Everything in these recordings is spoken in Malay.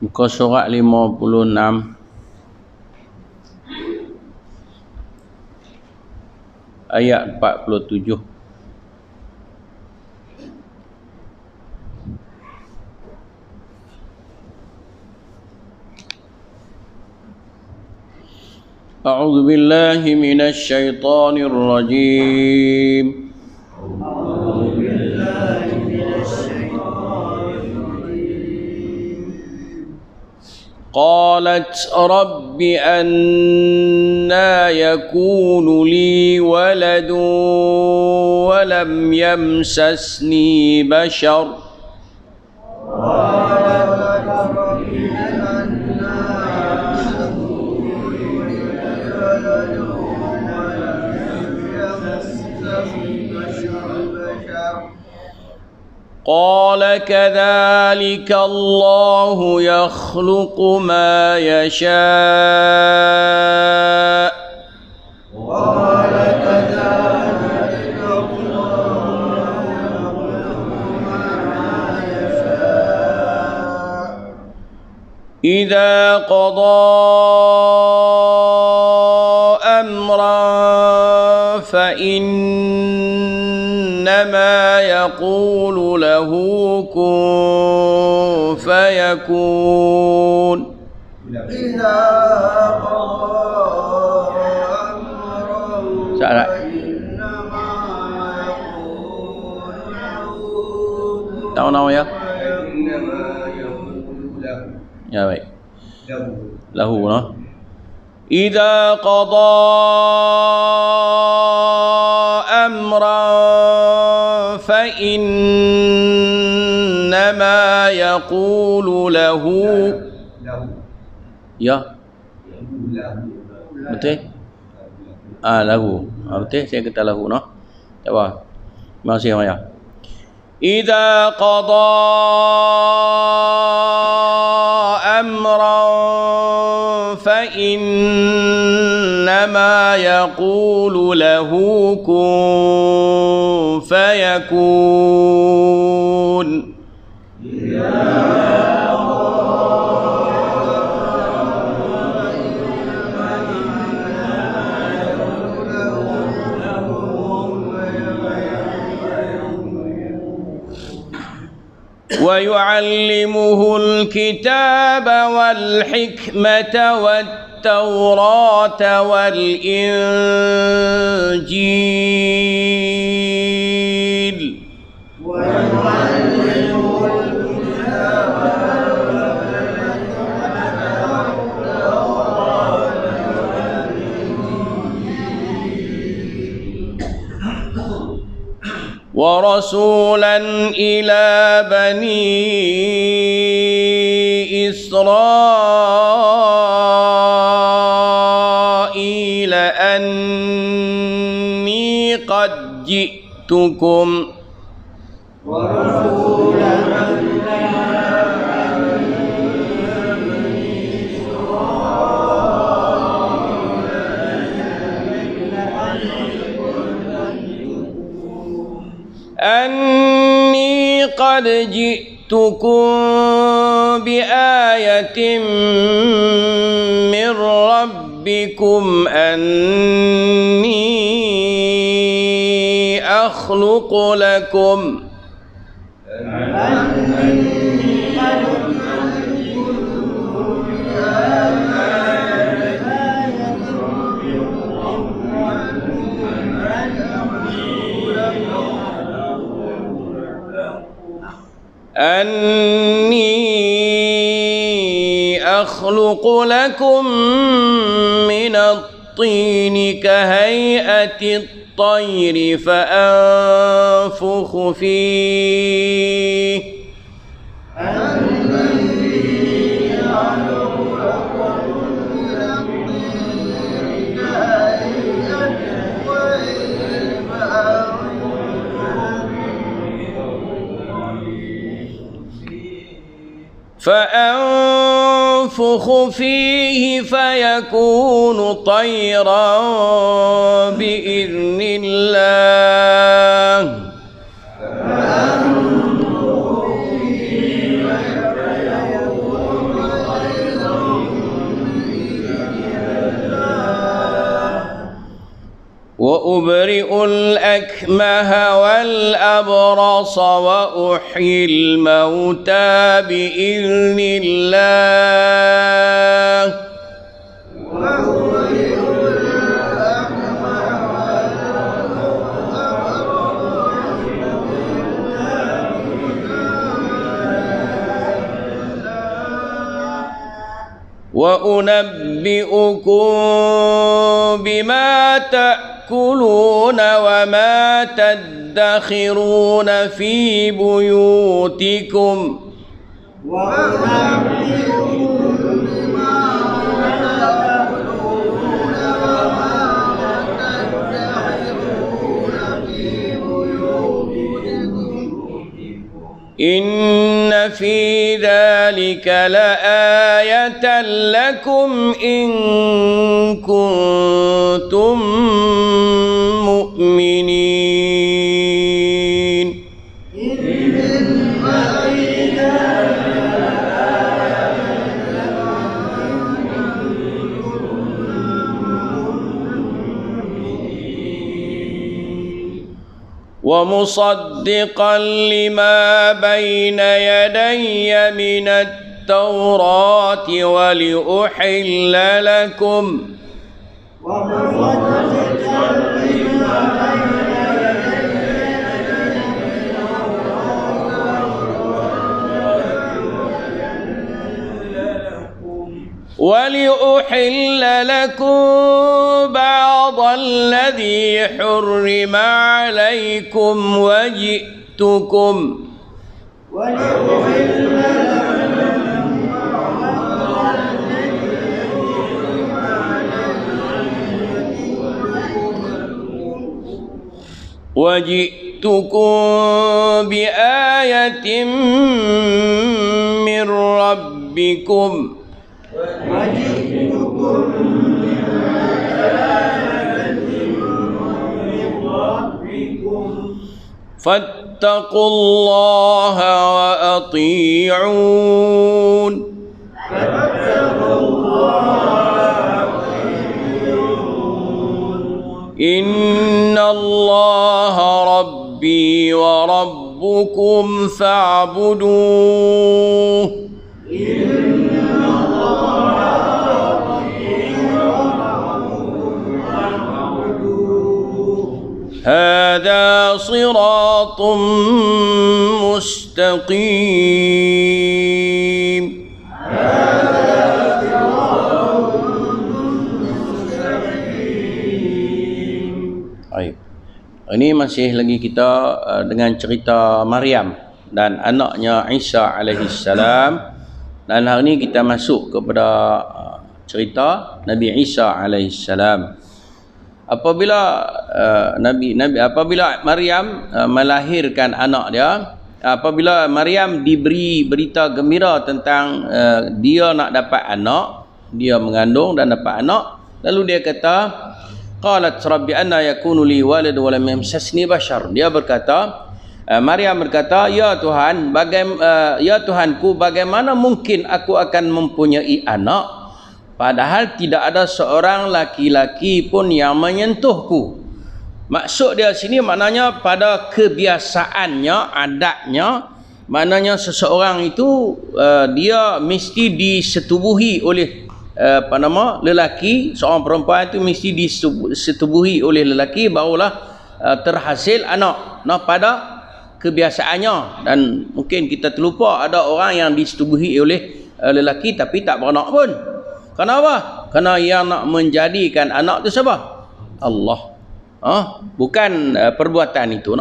Muka surat 56 ayat 47. A'udzu billahi minasy syaithanir rajim. قالت رب أنى يكون لي ولد ولم يمسسني بشر قال كذلك الله يخلق ما يشاء إذا قضى أمرا فإنما يقول له كن فيكون إذا قضى أمرا فإنما يقول له tahu ya ya baik lahu no idza qada amran fa innama yaqulu lahu ya betul lahu betul saya kata lahu no tak apa masih ya idza qada amran fa innama yaqulu lahu kun fayakun ويعلمه الكتاب والحكمة والتوراة والإنجيل ورسولا إلى بني إسرائيل أني قد جئتكم أني قد جئتكم بآية من ربكم أني أخلق لكم من الطين كهيئة الطير فأنفخ فيه فينفخ فيه فيكون طيرا بإذن الله وأبرئ الأكمه والأبرص وأحيي الموتى بإذن الله وأنبئكم بما تأكلون وما تدخرون في بيوتكم إن في ذلك لآية لكم إن كنتم مؤمنين ومصدقا لما بين يدي من التوراة ولأحل لكم بعض الذي حرم عليكم وجئتكم بآية من ربكم فاتقوا الله وأطيعون إن الله ربي وربكم فاعبدوه هذا صراط مستقيم. Baik. Ini masih lagi kita dengan cerita Maryam dan anaknya Isa alaihissalam. Dan hari ini kita masuk kepada cerita Nabi Isa alaihissalam. Apabila apabila Maryam melahirkan anak dia, apabila Maryam diberi berita gembira tentang dia nak dapat anak, dia mengandung dan dapat anak, lalu dia kata, qalat rabbi anna yakunu li walad wa lam yamsasni bashar. Dia berkata, Maryam berkata, ya Tuhan, ya Tuhanku, bagaimana mungkin aku akan mempunyai anak padahal tidak ada seorang laki-laki pun yang menyentuhku. Maksud dia sini maknanya pada kebiasaannya, adatnya, maknanya seseorang itu dia mesti disetubuhi oleh lelaki. Seorang perempuan itu mesti disetubuhi oleh lelaki barulah terhasil anak. Nah, pada kebiasaannya. Dan mungkin kita terlupa ada orang yang disetubuhi oleh lelaki tapi tak beranak pun. Kenapa? Kerana yang nak menjadikan anak itu siapa? Allah. Bukan perbuatan itu.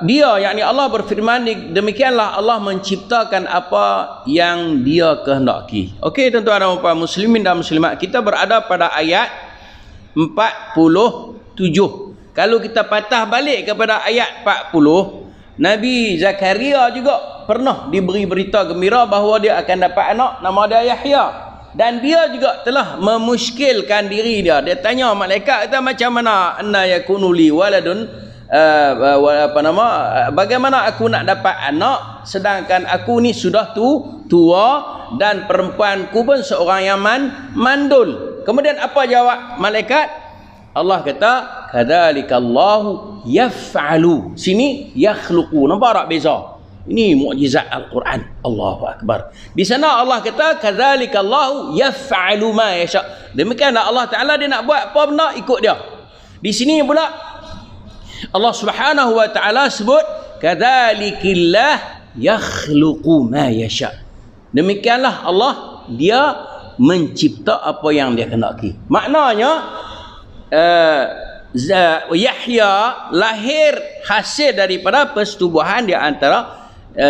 Dia, yakni Allah berfirman, demikianlah Allah menciptakan apa yang dia kehendaki. Okey, tuan-tuan dan puan muslimin dan muslimat, kita berada pada ayat 47. Kalau kita patah balik kepada ayat 40, Nabi Zakaria juga pernah diberi berita gembira bahawa dia akan dapat anak, nama dia Yahya. Dan dia juga telah memuskilkan diri dia. Dia tanya malaikat, kata macam mana anna yakunu li waladun, bagaimana aku nak dapat anak sedangkan aku ni sudah tua dan perempuanku pun seorang yang mandul. Kemudian apa jawab malaikat? Allah kata kadzalikallahu yaf'alu. Sini yakhluqu. Nampak tak beza? Ini mukjizat Al-Quran. Allahu akbar. Di sana Allah kata kadzalikallahu yaf'alu ma yasha. Demikianlah Allah Taala, dia nak buat apa benda ikut dia. Di sini pula Allah Subhanahu wa taala sebut kadzalikillah yakhluqu ma yasha. Demikianlah Allah, dia mencipta apa yang dia kehendaki. Maknanya Yahya lahir hasil daripada persetubuhan di antara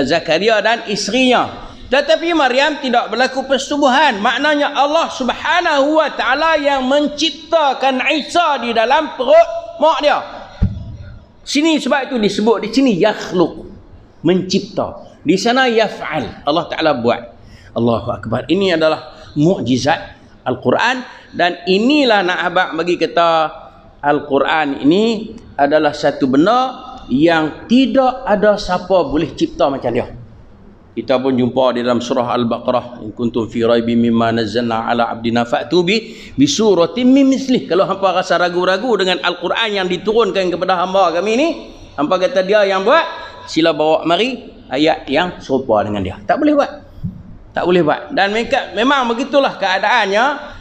Zakaria dan isterinya. Tetapi Maryam tidak berlaku persetubuhan. Maknanya Allah Subhanahu wa taala yang menciptakan Isa di dalam perut mak dia. Sini sebab itu disebut di sini yakhluq, mencipta. Di sana yaf'al, Allah Taala buat. Allahu akbar. Ini adalah mukjizat Al-Quran, dan inilah nak abang bagi kata Al-Quran ini adalah satu benda yang tidak ada siapa boleh cipta macam dia. Kita pun jumpa di dalam surah Al-Baqarah, in kuntum fi raibin mimma nazzalna ala abdina fa'tu bi suratin min mislih. Kalau hangpa rasa ragu-ragu dengan Al-Quran yang diturunkan kepada hamba kami ni, hangpa kata dia yang buat, sila bawa mari ayat yang serupa dengan dia. Tak boleh buat. Tak boleh buat. Dan mereka memang begitulah keadaannya.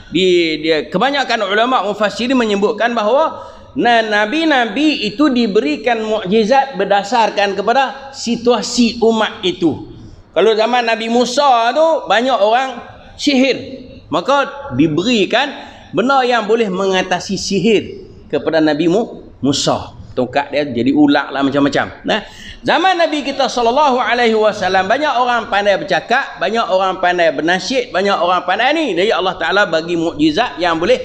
Kebanyakan ulama mufassirin menyebutkan bahawa nabi-nabi itu diberikan mukjizat berdasarkan kepada situasi umat itu. Kalau zaman Nabi Musa tu banyak orang sihir, maka diberikan benda yang boleh mengatasi sihir kepada Nabi Musa. Tongkat dia jadi ular lah, macam-macam. Nah, zaman Nabi kita SAW banyak orang pandai bercakap, banyak orang pandai bernasyid, banyak orang pandai ni. Jadi Allah Ta'ala bagi mukjizat yang boleh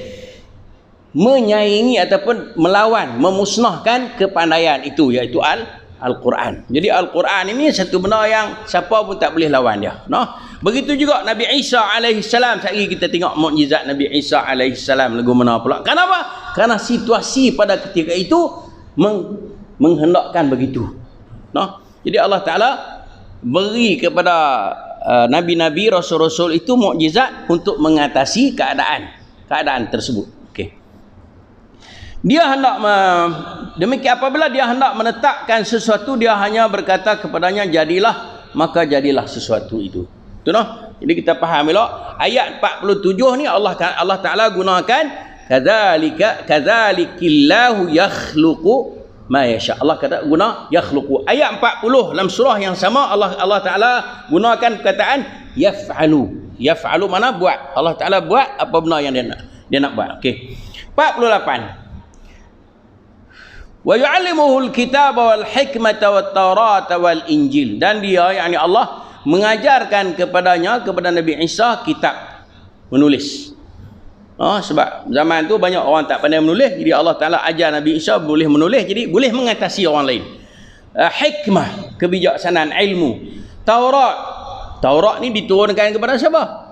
menyaingi ataupun melawan, memusnahkan kepandaian itu, iaitu Al-Quran. Jadi Al-Quran ini satu benda yang siapa pun tak boleh lawan dia. No? Begitu juga Nabi Isa AS. Sekali kita tengok mukjizat Nabi Isa AS lagu mana pula. Kenapa? Karena situasi pada ketika itu menghendakkan begitu. No? Jadi Allah Ta'ala beri kepada Nabi-Nabi, Rasul-Rasul itu mukjizat untuk mengatasi keadaan tersebut. Okay. Dia hendak demikian apabila dia hendak menetapkan sesuatu, dia hanya berkata kepadanya jadilah, maka jadilah sesuatu itu. Tu noh. Jadi kita faham elok ayat 47 ni Allah Ta'ala gunakan kadzalikillahu yakhluqu ma yasha. Allah kata guna yakhluqu. Ayat 40 dalam surah yang sama Allah Ta'ala gunakan perkataan yaf'alu. Yaf'alu mana buat. Allah Ta'ala buat apa benda yang dia nak buat. Okey. 48. Wa yu'allimuhul kitaba wal hikmata wat taurata wal injil. Dan dia, yakni Allah, mengajarkan kepada Nabi Isa kitab, menulis. Sebab zaman tu banyak orang tak pandai menulis, jadi Allah Ta'ala ajar Nabi Isa boleh menulis, jadi boleh mengatasi orang lain. Hikmah, kebijaksanaan, ilmu. Taurat ni diturunkan kepada siapa?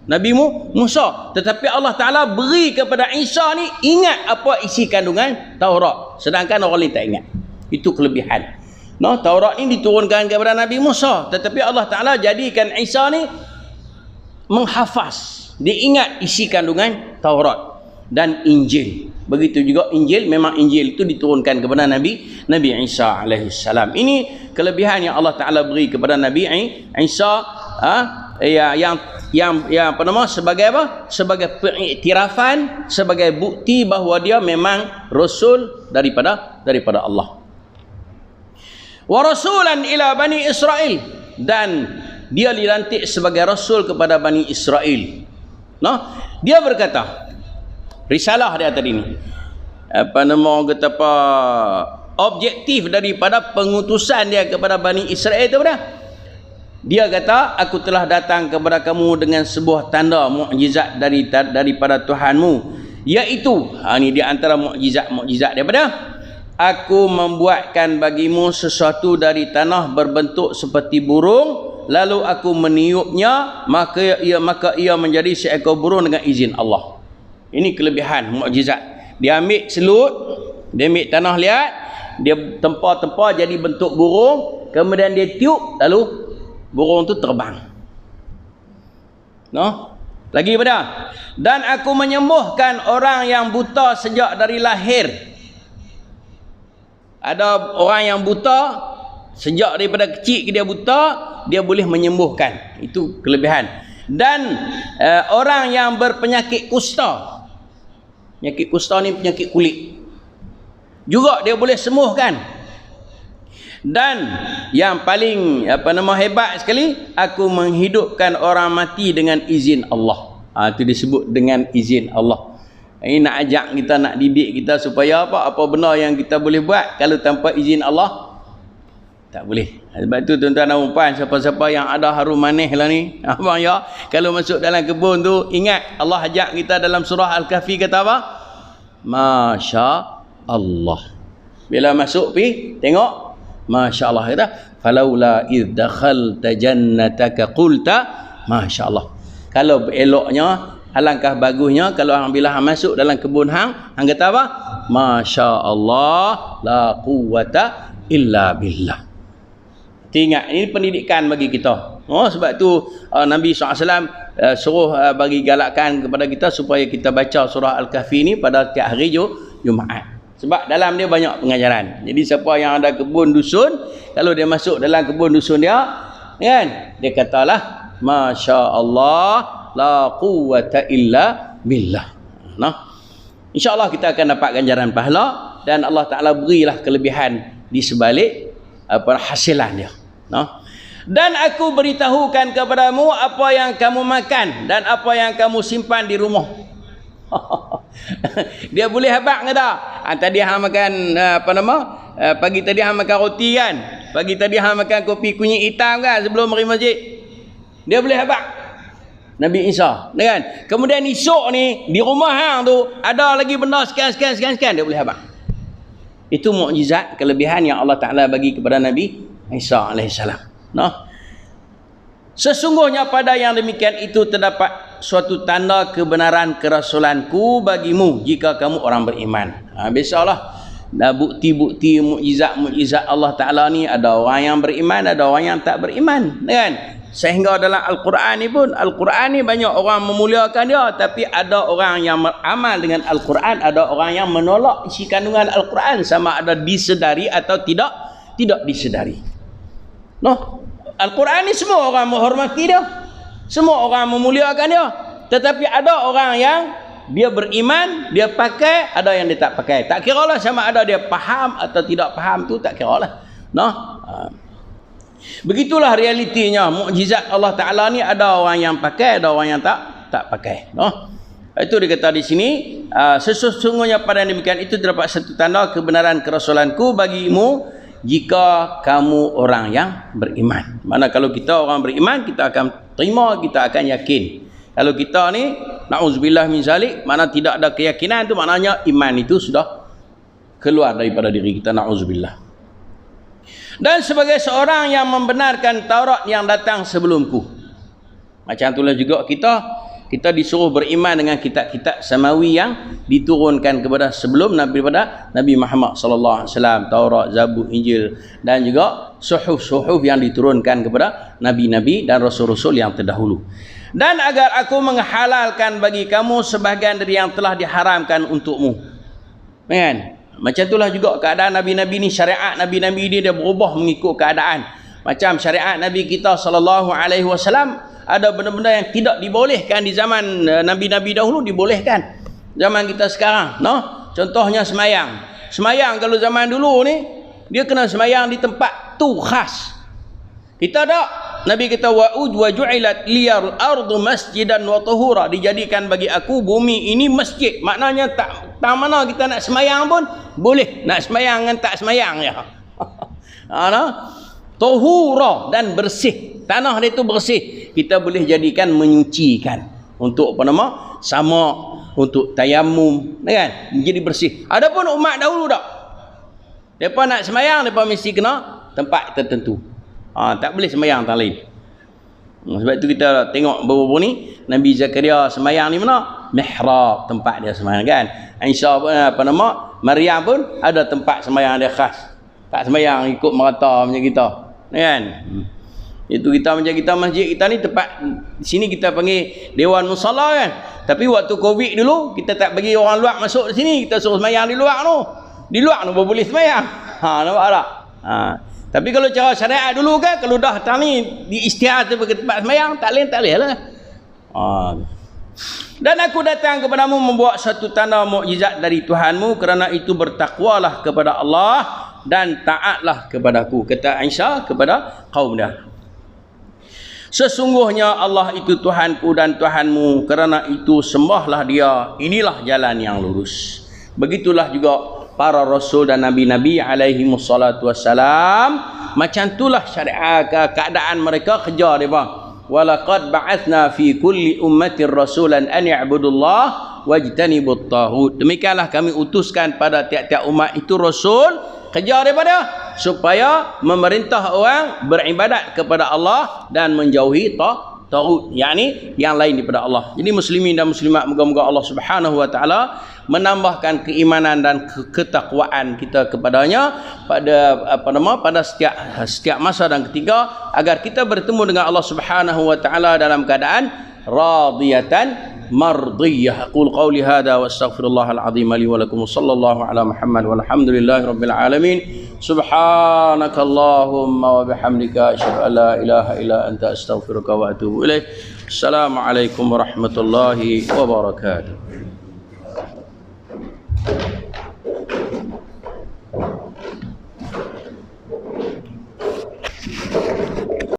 Nabi Musa. Tetapi Allah Ta'ala beri kepada Isa ni ingat apa isi kandungan Taurat, sedangkan orang lain tak ingat. Itu kelebihan. Taurat ni diturunkan kepada Nabi Musa, tetapi Allah Ta'ala jadikan Isa ni menghafaz, dia ingat isi kandungan Taurat dan Injil. Begitu juga Injil, memang Injil itu diturunkan kepada Nabi Isa AS. Ini kelebihan yang Allah Ta'ala beri kepada Nabi Isa, yang apa nama, sebagai apa? Sebagai pengiktirafan, sebagai bukti bahawa dia memang rasul daripada Allah. Wa rasulan ila Bani Israel, dan dia dilantik sebagai rasul kepada Bani Israel. Dia berkata, risalah dia tadi ni, apa nama kata apa, objektif daripada pengutusan dia kepada Bani Israel itu apa? Dia kata, aku telah datang kepada kamu dengan sebuah tanda mukjizat daripada Tuhanmu, iaitu ini di antara mukjizat daripada aku membuatkan bagimu sesuatu dari tanah berbentuk seperti burung, lalu aku meniupnya, maka ia menjadi seekor burung dengan izin Allah. Ini kelebihan mukjizat. Dia ambil selut, dia ambil tanah liat, dia tempah-tempah jadi bentuk burung, kemudian dia tiup, lalu burung tu terbang. No? Lagi pada, dan aku menyembuhkan orang yang buta sejak dari lahir. Ada orang yang buta sejak daripada kecil dia buta, dia boleh menyembuhkan. Itu kelebihan. Dan orang yang berpenyakit kusta, penyakit kusta ni penyakit kulit, juga dia boleh sembuhkan. Dan yang paling hebat sekali, aku menghidupkan orang mati dengan izin Allah. Itu disebut dengan izin Allah. Ini nak ajak kita, nak didik kita supaya apa benda yang kita boleh buat kalau tanpa izin Allah tak boleh. Sebab tu tuan-tuan dan puan, siapa-siapa yang ada harum manis lah ni, abang ya, kalau masuk dalam kebun tu ingat Allah ajak kita dalam surah Al-Kahfi kata apa? Masya Allah. Bila masuk pi tengok Masya Allah, kata falaula idh dakhalta jannataka qulta Masya Allah. Kalau eloknya, alangkah bagusnya kalau hang bila hang masuk dalam kebun hang kata apa? Masya Allah, la quwwata illa billah. Ingat, ini pendidikan bagi kita. Sebab tu Nabi SAW suruh bagi galakkan kepada kita supaya kita baca surah Al-Kahfi ni pada tiap hari Jumaat. Sebab dalam dia banyak pengajaran. Jadi siapa yang ada kebun dusun, kalau dia masuk dalam kebun dusun dia, kan, dia katalah Masya Allah, la quwwata illa billah. Nah, InsyaAllah kita akan dapat ganjaran pahala, dan Allah Ta'ala berilah kelebihan di sebalik hasilan dia. Nah, dan aku beritahukan kepadamu apa yang kamu makan dan apa yang kamu simpan di rumah. Dia boleh habaq ke tak? Tadi hang makan pagi tadi hang makan roti kan, pagi tadi hang makan kopi kunyit hitam kan sebelum pergi masjid. Dia boleh habaq Nabi Isa, kan? Kemudian esok ni di rumah hang tu ada lagi benda sekian dia boleh habaq. Itu mukjizat, kelebihan yang Allah Ta'ala bagi kepada Nabi Isa alaihissalam. Nah, sesungguhnya pada yang demikian itu terdapat suatu tanda kebenaran kerasulanku bagimu jika kamu orang beriman. Biasalah bukti-bukti mukjizat Allah Ta'ala ni, ada orang yang beriman, ada orang yang tak beriman, kan? Sehingga dalam Al-Quran ni pun, Al-Quran ni banyak orang memuliakan dia, tapi ada orang yang beramal dengan Al-Quran, ada orang yang menolak isi kandungan Al-Quran, sama ada disedari atau tidak disedari. Al-Quran ni semua orang menghormati dia, semua orang memuliakan dia, tetapi ada orang yang dia beriman, dia pakai, ada yang dia tak pakai. Tak kira lah sama ada dia faham atau tidak faham, tu tak kira lah. Begitulah realitinya mukjizat Allah Ta'ala ni, ada orang yang pakai, ada orang yang tak pakai. Itu dikata di sini, sesungguhnya pada demikian itu terdapat satu tanda kebenaran kerasulanku bagimu jika kamu orang yang beriman. Mana kalau kita orang beriman, kita akan terima, kita akan yakin. Kalau kita ni na'udzubillah min zalik, mana tidak ada keyakinan, tu maknanya iman itu sudah keluar daripada diri kita, na'udzubillah. Dan sebagai seorang yang membenarkan Taurat yang datang sebelumku, macam itulah juga kita disuruh beriman dengan kitab-kitab samawi yang diturunkan kepada sebelum daripada Nabi Muhammad sallallahu alaihi wasallam, Taurat, Zabur, Injil, dan juga suhuf-suhuf yang diturunkan kepada nabi-nabi dan rasul-rasul yang terdahulu. Dan agar aku menghalalkan bagi kamu sebahagian dari yang telah diharamkan untukmu. Kan? Macam itulah juga keadaan nabi-nabi ni, syariat nabi-nabi ni dia berubah mengikut keadaan. Macam syariat Nabi kita sallallahu alaihi wasallam, ada benda-benda yang tidak dibolehkan di zaman nabi-nabi dahulu, dibolehkan zaman kita sekarang. Contohnya semayang. Semayang kalau zaman dulu ni, dia kena semayang di tempat tu khas. Kita tak. Nabi kata wa ju'ilat liyal ardu masjidan wa tahura, dijadikan bagi aku bumi ini masjid. Maknanya tak mana kita nak semayang pun boleh, nak semayang dengan tak semayang ya. Tahura, dan bersih. Tanah dia tu bersih. Kita boleh jadikan menyucikan untuk sama untuk tayamum, kan? Jadi bersih. Adapun umat dahulu tak. Depa nak semayang, depa mesti kena tempat tertentu. Tak boleh semayang tak lain. Sebab itu kita tengok baru-baru ni Nabi Zakaria semayang ni mana? Mihrab, tempat dia semayang kan. Isa apa nama? Maryam pun ada tempat semayang dia khas. Tak semayang ikut merata macam kita. Kan? Itu kita macam kita masjid kita ni tempat sini kita panggil Dewan Musalla kan. Tapi waktu Covid dulu kita tak bagi orang luar masuk di sini, kita suruh semayang di luar tu. Di luar tu boleh semayang. Nampak tak? Tapi kalau cara syariat dulu kan, kalau dah datang ni diisytihar tu bagi tempat semayang, tak boleh lah. Dan aku datang kepadamu membawa satu tanda mukjizat dari Tuhanmu, kerana itu bertakwalah kepada Allah dan taatlah kepadaku. Kata Aisyah kepada kaum dia. Sesungguhnya Allah itu Tuhanku dan Tuhanmu, kerana itu sembahlah dia. Inilah jalan yang lurus. Begitulah juga para rasul dan nabi-nabi alaihi wassalatu wassalam. Macam itulah syariat keadaan mereka, kerja mereka. Walaqad ba'athna fi kulli ummatin rasulan an ya'budullah wajtanibut taghut. Demikianlah kami utuskan pada tiap-tiap umat itu rasul, kerja daripada supaya memerintah orang beribadat kepada Allah dan menjauhi taghut, yakni yang lain daripada Allah. Jadi muslimin dan muslimat, moga-moga Allah Subhanahu wa taala menambahkan keimanan dan ketakwaan kita kepadanya pada setiap masa dan ketika, agar kita bertemu dengan Allah Subhanahu wa taala dalam keadaan radiyatan mardiyah. Aqul qawli hadha wa astaghfirullahal azim li wa lakum. Sallallahu ala Muhammad walhamdulillahi rabbil alamin. Subhanakallahumma wa bihamdika asyhadu an la ilaha illa anta astaghfiruka wa atubu ilaik. Assalamualaikum warahmatullahi wabarakatuh.